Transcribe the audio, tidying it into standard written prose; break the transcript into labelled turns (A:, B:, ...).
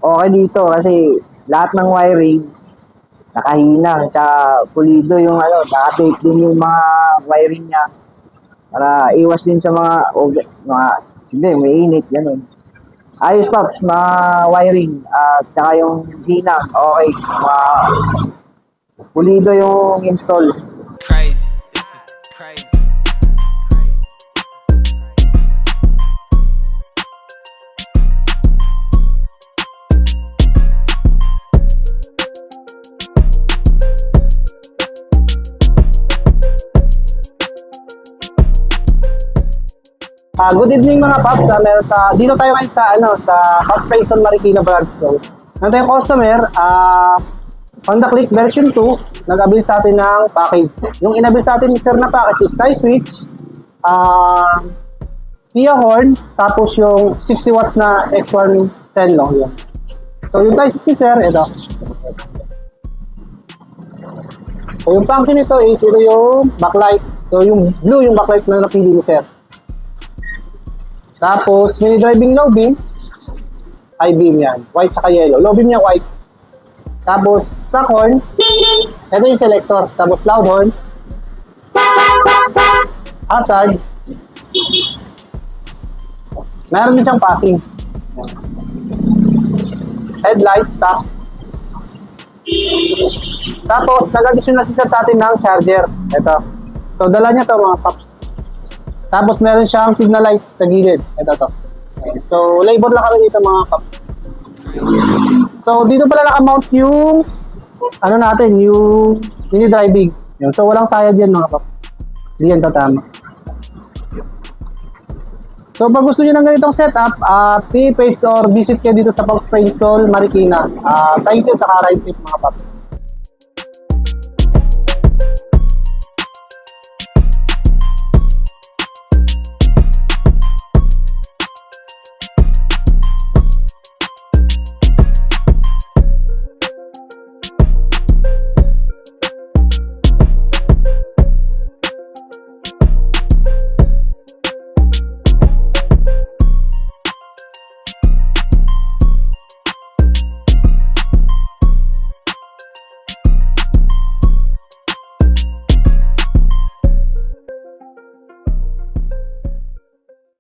A: okay dito kasi lahat ng wiring nakahinang, tsaka pulido yung naka-tape din yung mga wiring niya para iwas din sa sige, may init, ganun. Ayos Paps, mga wiring at tsaka yung hinang, okay. Pulido yung install.
B: Crazy. This is crazy.
C: Good evening mga Paps. Dito tayo ngayon sa Paps Payson Marikina branch. So, nandito yung customer, Honda Click version 2, nag-abil sa atin ng package. Yung inabil sa atin sir na package is tie switch, Kia horn, tapos yung 60 watts na X1 Zenlo. Yan. So yung tie switch sir, ito. So yung function nito is ito yung backlight. So yung blue yung backlight na napili ni sir. Tapos, mini driving low beam, high beam yan. White saka yellow. Low beam niya white. Tapos, stock horn, ito yung selector. Tapos, loud horn, hazard, meron din siyang passing. Headlight, stop. Tapos, nag-addition na siya sa atin ng charger. Ito. So, dala niya to mga Paps. Tapos meron siyang signal light sa gilid. Ito to. So labor lang kami dito mga Paps. So dito pala naka-mount yung natin, yung mini driving. So walang sayad yan mga Paps. Hindi yan tatama. So pag gusto niyo ng ganitong setup, page or visit kayo dito sa Paps Payson Marikina. Thank you, saka ride safe mga Paps.